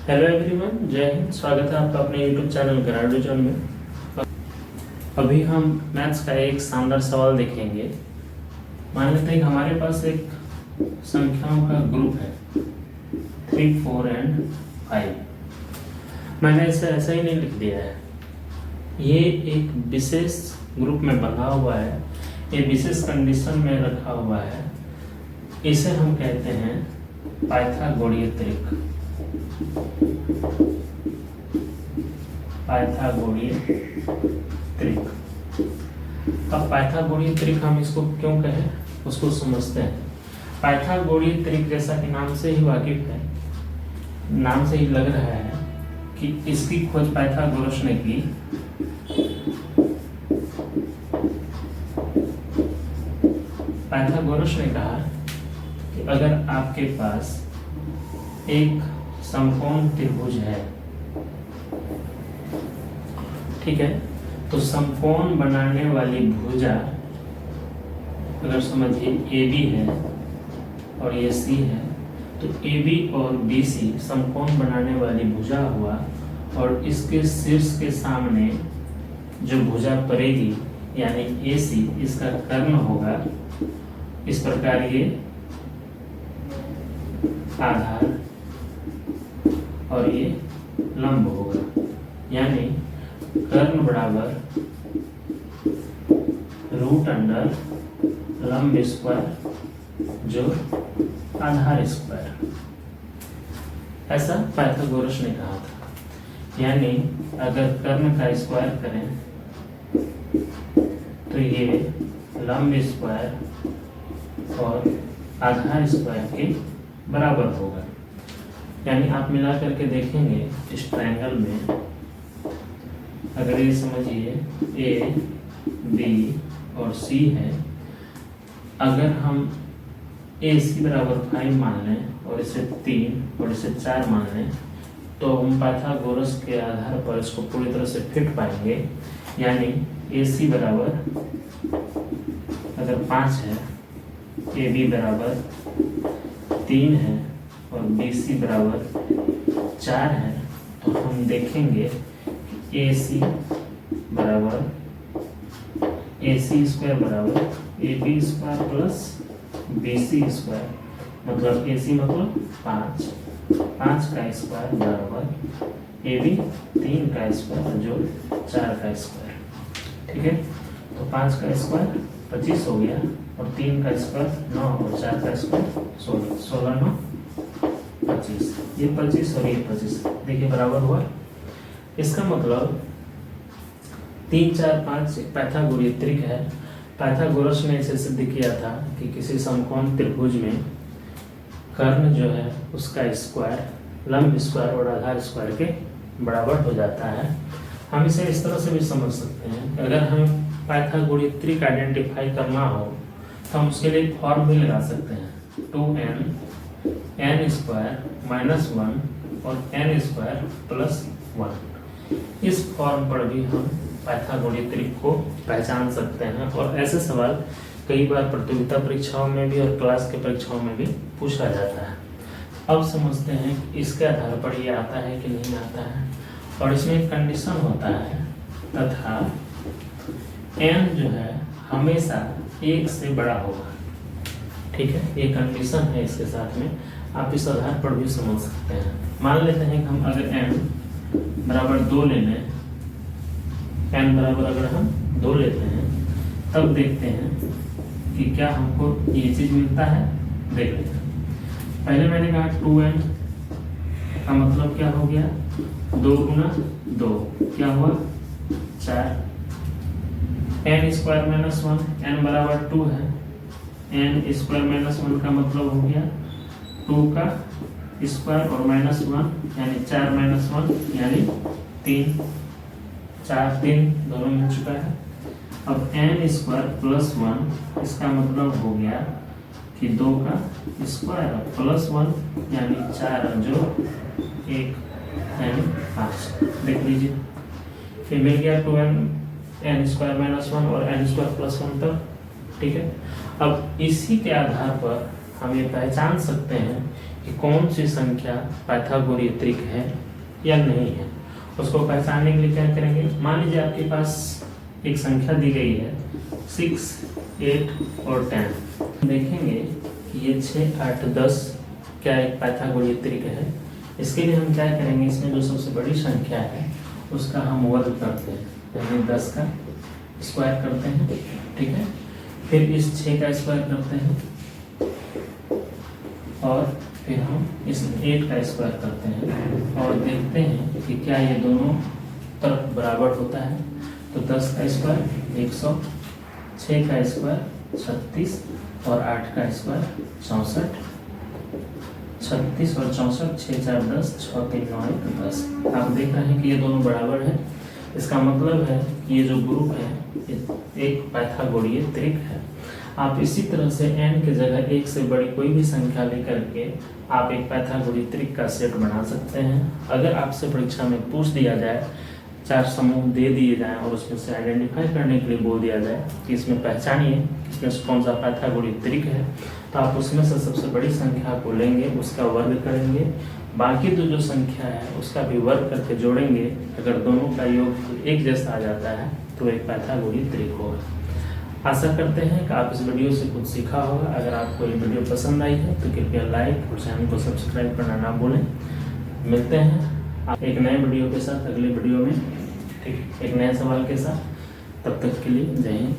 Hello everyone, जय हिंद। स्वागत है आपका अपने यूट्यूब चैनल ग्रेजुएशन में। अभी हम मैथ्स का एक शानदार सवाल देखेंगे। मान लेते हैं कि हमारे पास एक संख्याओं का ग्रुप है 3, 4 एंड 5। मैंने इसे ऐसा ही नहीं लिख दिया है, ये एक विशेष ग्रुप में बना हुआ है, ये विशेष कंडीशन में रखा हुआ है। इसे हम कहते हैं पाइथागोरीय त्रिक। पाइथागोरीय त्रिक। अब पाइथागोरीय त्रिक हम इसको क्यों कहें उसको समझते हैं। पाइथागोरीय त्रिक जैसा कि नाम से ही वाकिफ है, नाम से ही लग रहा है कि इसकी खोज पाइथागोरस ने की। पाइथागोरस ने कहा कि अगर आपके पास एक समकोण त्रिभुज है, ठीक है, तो समकोण बनाने वाली भुजा अगर समझिए AB है और ये C है, तो AB और BC समकोण बनाने वाली भुजा हुआ, और इसके शीर्ष के सामने जो भुजा पड़ेगी यानी AC, इसका कर्ण होगा। इस प्रकार ये आधार और ये लंब होगा, यानी कर्ण बराबर √अंडर लंब स्क्वायर जो आधार स्क्वायर। ऐसा पाइथागोरस ने कहा था। यानी अगर कर्ण का स्क्वायर करें तो ये लंब स्क्वायर और आधार स्क्वायर के बराबर होगा। यानी आप मिला करके देखेंगे इस ट्रायंगल में, अगर ये समझिए A, B और C है, अगर हम AC बराबर 5 मान लें और इसे 3 और इसे 4 मान लें, तो हम पाइथागोरस के आधार पर इसको पूरी तरह से फिट पाएंगे। यानी AC बराबर अगर 5 है, AB बराबर 3 है और BC बराबर 4 है, तो हम देखेंगे कि AC स्क्वायर बराबर AB square plus BC square, मतलब AC मतलब 5 का स्क्वायर बराबर AB 3 का स्क्वायर जो 4 का स्क्वायर। ठीक है, तो 5 का स्क्वायर 25 हो गया और 3 का स्क्वायर 9 और 4 का स्क्वायर 16, 16 9 25, ये 25 और ये 25 देखिए बराबर हुआ। इसका मतलब 3 4 5 पाइथागोरीय त्रिक है। पाइथागोरस ने इसे सिद्ध किया था कि किसी समकोण त्रिभुज में कर्ण जो है उसका स्क्वायर लंब स्क्वायर और आधार स्क्वायर के बराबर हो जाता है। हम इसे इस तरह से भी समझ सकते हैं कि अगर हमें पाइथागोरीय त्रिक आइडेंटिफाई करना हो तो हम उसके लिए फॉर्म भी लगा सकते हैं, 2n स्क्वायर -1 और n स्क्वायर +1। इस फॉर्म पर भी हम पाइथागोरीय त्रिक को पहचान सकते हैं, और ऐसे सवाल कई बार प्रतियोगिता परीक्षाओं में भी और क्लास के परीक्षाओं में भी पूछा जाता है। अब समझते हैं कि इसके आधार पर ये आता है कि नहीं आता है, और इसमें एक कंडीशन होता है तथा n जो है हमेशा 1 से बड़ा होगा। ठीक है, ये कंडीशन है इसके साथ में, आप इस आधार पर भी समझ सकते हैं। मान लेते हैं कि हम अगर n बराबर 2 ले लें, n बराबर अगर हम 2 लेते हैं, तब देखते हैं कि क्या हमको ये चीज मिलता है। देख लेते हैं। पहले मैंने कहा 2n का मतलब क्या हो गया, 2 गुना 2 क्या हुआ 4, n स्क्वायर -1, n बराबर 2 है, n स्क्वायर -1 का मतलब हो गया 2 का स्क्वायर और -1 यानी 4 -1 यानी 3, 4 3 दोनों मिल चुका है। अब n स्क्वायर +1 इसका मतलब हो गया कि 2 का स्क्वायर +1 यानी 4 जो 1 यानी 5। देख लीजिए, फिर मिल गया 2n स्क्वायर -1 और n स्क्वायर +1 तक। ठीक है, अब इसी के आधार पर हम ये पहचान सकते हैं कि कौन सी संख्या पाइथागोरीय त्रिक है या नहीं है। उसको पहचानने के लिए क्या करेंगे, मान लीजिए आपके पास एक संख्या दी गई है 6, 8 और 10। देखेंगे कि ये 6, 8, 10 क्या एक पाइथागोरीय त्रिक है। इसके लिए हम क्या करेंगे, इसमें जो सबसे बड़ी संख्या है उसका हम वर्ग करते हैं, यानी 10 का स्क्वायर करते हैं, ठीक है। फिर इस 6 का स्क्वायर करते हैं और फिर हम इस 8 का स्क्वायर करते हैं और देखते हैं कि क्या ये दोनों तरफ बराबर होता है। तो 10 का स्क्वायर 100, 6 का स्क्वायर 36 और 8 का स्क्वायर 64। 36 और 64, 6, 4, 10, 6, 3, 9, 1, 10। आप देख रहे हैं कि ये दोनों बराबर है। इसका मतलब है कि ये जो ग्रुप है ये एक पाइथागोरीय त्रिक है। आप इसी तरह से n की जगह 1 से बड़ी कोई भी संख्या लेकर के आप एक पाइथागोरीय त्रिक का सेट बना सकते हैं। अगर आपसे परीक्षा में पूछ दिया जाए, 4 समूह दे दिए जाएं और उसमें से आइडेंटिफाई करने के लिए बोल दिया जाए कि इसमें पहचानिए इसमें से कौन सा पाइथागोरीय त्रिक है, तो आप उसमें से सबसे बड़ी संख्या को लेंगे, उसका वर्ग करेंगे, बाकी जो संख्या है उसका भी वर्ग करके जोड़ेंगे। अगर दोनों का योग एक जैसा आ जाता है तो एक पाइथागोरीय त्रिक होगा। आशा करते हैं कि आप इस वीडियो से कुछ सीखा होगा। अगर आपको ये वीडियो पसंद आई है तो कृपया लाइक और चैनल को सब्सक्राइब करना ना भूलें। मिलते हैं एक नए वीडियो के साथ अगले वीडियो में, ठीक, एक नए सवाल के साथ। तब तक के लिए जय हिंद।